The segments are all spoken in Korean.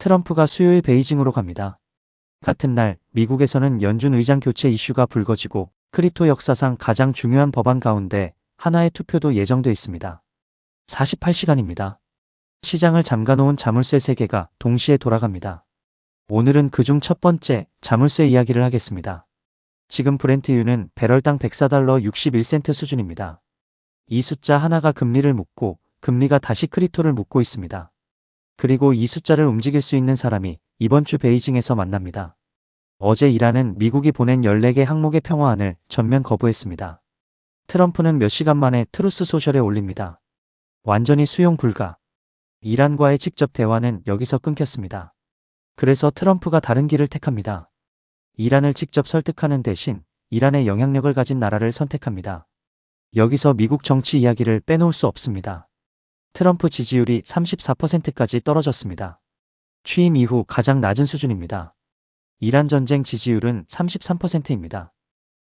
트럼프가 수요일 베이징으로 갑니다. 같은 날 미국에서는 연준 의장 교체 이슈가 불거지고 크립토 역사상 가장 중요한 법안 가운데 하나의 투표도 예정돼 있습니다. 48시간입니다. 시장을 잠가놓은 자물쇠 세계가 동시에 돌아갑니다. 오늘은 그중 첫 번째 자물쇠 이야기를 하겠습니다. 지금 브렌트유는 배럴당 104달러 61센트 수준입니다. 이 숫자 하나가 금리를 묶고 금리가 다시 크립토를 묶고 있습니다. 그리고 이 숫자를 움직일 수 있는 사람이 이번 주 베이징에서 만납니다. 어제 이란은 미국이 보낸 14개 항목의 평화안을 전면 거부했습니다. 트럼프는 몇 시간 만에 트루스 소셜에 올립니다. 완전히 수용 불가. 이란과의 직접 대화는 여기서 끊겼습니다. 그래서 트럼프가 다른 길을 택합니다. 이란을 직접 설득하는 대신 이란의 영향력을 가진 나라를 선택합니다. 여기서 미국 정치 이야기를 빼놓을 수 없습니다. 트럼프 지지율이 34%까지 떨어졌습니다. 취임 이후 가장 낮은 수준입니다. 이란 전쟁 지지율은 33%입니다.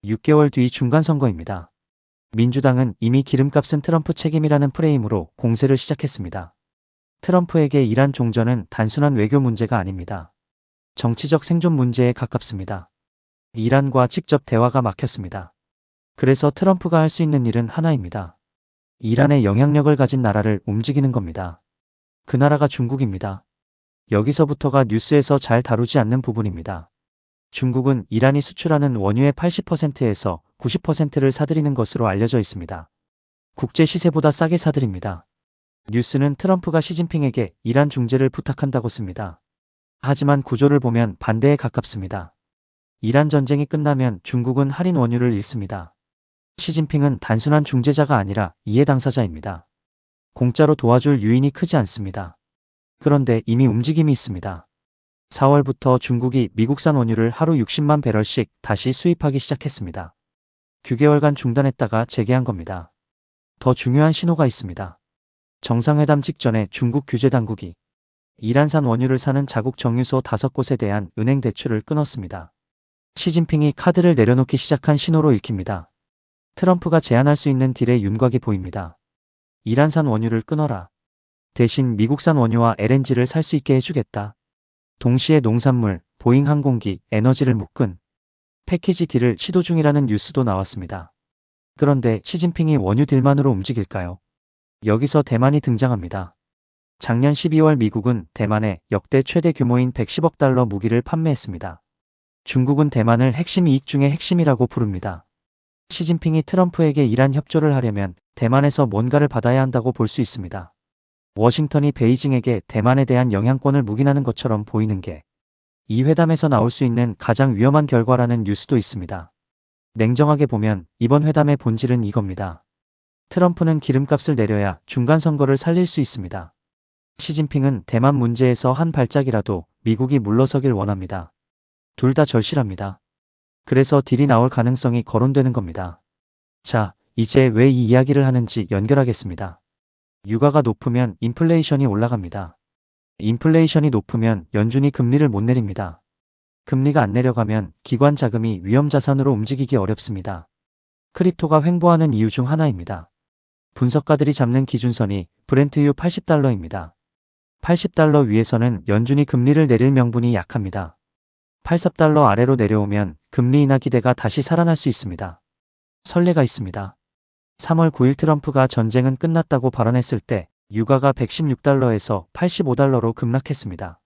6개월 뒤 중간선거입니다. 민주당은 이미 기름값은 트럼프 책임이라는 프레임으로 공세를 시작했습니다. 트럼프에게 이란 종전은 단순한 외교 문제가 아닙니다. 정치적 생존 문제에 가깝습니다. 이란과 직접 대화가 막혔습니다. 그래서 트럼프가 할 수 있는 일은 하나입니다. 이란의 영향력을 가진 나라를 움직이는 겁니다. 그 나라가 중국입니다. 여기서부터가 뉴스에서 잘 다루지 않는 부분입니다. 중국은 이란이 수출하는 원유의 80%에서 90%를 사들이는 것으로 알려져 있습니다. 국제 시세보다 싸게 사들입니다. 뉴스는 트럼프가 시진핑에게 이란 중재를 부탁한다고 씁니다. 하지만 구조를 보면 반대에 가깝습니다. 이란 전쟁이 끝나면 중국은 할인 원유를 잃습니다. 시진핑은 단순한 중재자가 아니라 이해 당사자입니다. 공짜로 도와줄 유인이 크지 않습니다. 그런데 이미 움직임이 있습니다. 4월부터 중국이 미국산 원유를 하루 60만 배럴씩 다시 수입하기 시작했습니다. 9개월간 중단했다가 재개한 겁니다. 더 중요한 신호가 있습니다. 정상회담 직전에 중국 규제 당국이 이란산 원유를 사는 자국 정유소 5곳에 대한 은행 대출을 끊었습니다. 시진핑이 카드를 내려놓기 시작한 신호로 읽힙니다. 트럼프가 제안할 수 있는 딜의 윤곽이 보입니다. 이란산 원유를 끊어라. 대신 미국산 원유와 LNG를 살 수 있게 해주겠다. 동시에 농산물, 보잉 항공기, 에너지를 묶은 패키지 딜을 시도 중이라는 뉴스도 나왔습니다. 그런데 시진핑이 원유 딜만으로 움직일까요? 여기서 대만이 등장합니다. 작년 12월 미국은 대만에 역대 최대 규모인 110억 달러 무기를 판매했습니다. 중국은 대만을 핵심 이익 중의 핵심이라고 부릅니다. 시진핑이 트럼프에게 이란 협조를 하려면 대만에서 뭔가를 받아야 한다고 볼 수 있습니다. 워싱턴이 베이징에게 대만에 대한 영향권을 묵인하는 것처럼 보이는 게 이 회담에서 나올 수 있는 가장 위험한 결과라는 뉴스도 있습니다. 냉정하게 보면 이번 회담의 본질은 이겁니다. 트럼프는 기름값을 내려야 중간 선거를 살릴 수 있습니다. 시진핑은 대만 문제에서 한 발짝이라도 미국이 물러서길 원합니다. 둘 다 절실합니다. 그래서 딜이 나올 가능성이 거론되는 겁니다. 자, 이제 왜 이 이야기를 하는지 연결하겠습니다. 유가가 높으면 인플레이션이 올라갑니다. 인플레이션이 높으면 연준이 금리를 못 내립니다. 금리가 안 내려가면 기관 자금이 위험자산으로 움직이기 어렵습니다. 크립토가 횡보하는 이유 중 하나입니다. 분석가들이 잡는 기준선이 브렌트유 80달러입니다. 80달러 위에서는 연준이 금리를 내릴 명분이 약합니다. 80달러 아래로 내려오면 금리 인하 기대가 다시 살아날 수 있습니다. 선례가 있습니다. 3월 9일 트럼프가 전쟁은 끝났다고 발언했을 때 유가가 116달러에서 85달러로 급락했습니다.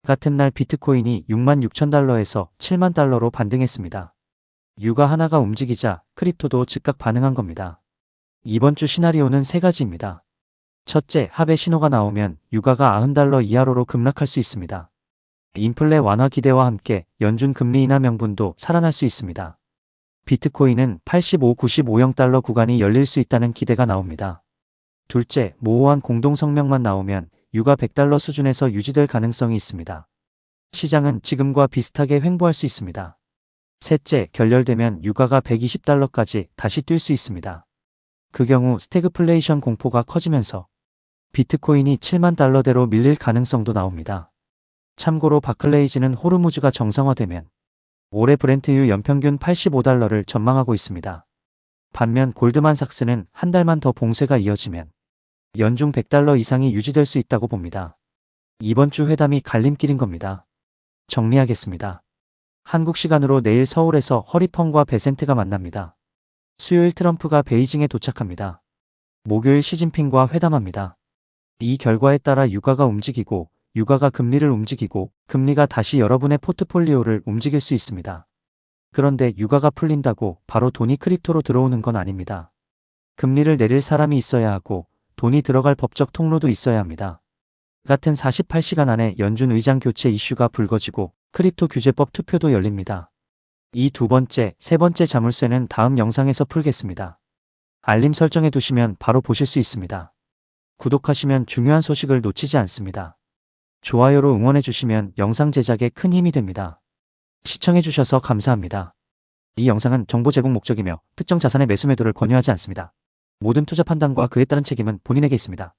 같은 날 비트코인이 66,000달러에서 7만 달러로 반등했습니다. 유가 하나가 움직이자 크립토도 즉각 반응한 겁니다. 이번 주 시나리오는 세 가지입니다. 첫째, 합의 신호가 나오면 유가가 90달러 이하로 급락할 수 있습니다. 인플레 완화 기대와 함께 연준 금리 인하 명분도 살아날 수 있습니다. 비트코인은 85-95달러 구간이 열릴 수 있다는 기대가 나옵니다. 둘째, 모호한 공동성명만 나오면 유가 100달러 수준에서 유지될 가능성이 있습니다. 시장은 지금과 비슷하게 횡보할 수 있습니다. 셋째, 결렬되면 유가가 120달러까지 다시 뛸 수 있습니다. 그 경우 스태그플레이션 공포가 커지면서 비트코인이 7만 달러대로 밀릴 가능성도 나옵니다. 참고로 바클레이즈는 호르무즈가 정상화되면 올해 브렌트유 연평균 85달러를 전망하고 있습니다. 반면 골드만삭스는 한 달만 더 봉쇄가 이어지면 연중 100달러 이상이 유지될 수 있다고 봅니다. 이번 주 회담이 갈림길인 겁니다. 정리하겠습니다. 한국 시간으로 내일 서울에서 허리펀과 베센트가 만납니다. 수요일 트럼프가 베이징에 도착합니다. 목요일 시진핑과 회담합니다. 이 결과에 따라 유가가 움직이고 유가가 금리를 움직이고 금리가 다시 여러분의 포트폴리오를 움직일 수 있습니다. 그런데 유가가 풀린다고 바로 돈이 크립토로 들어오는 건 아닙니다. 금리를 내릴 사람이 있어야 하고 돈이 들어갈 법적 통로도 있어야 합니다. 같은 48시간 안에 연준 의장 교체 이슈가 불거지고 크립토 규제법 투표도 열립니다. 이 두 번째, 세 번째 자물쇠는 다음 영상에서 풀겠습니다. 알림 설정해 두시면 바로 보실 수 있습니다. 구독하시면 중요한 소식을 놓치지 않습니다. 좋아요로 응원해 주시면 영상 제작에 큰 힘이 됩니다. 시청해 주셔서 감사합니다. 이 영상은 정보 제공 목적이며 특정 자산의 매수 매도를 권유하지 않습니다. 모든 투자 판단과 그에 따른 책임은 본인에게 있습니다.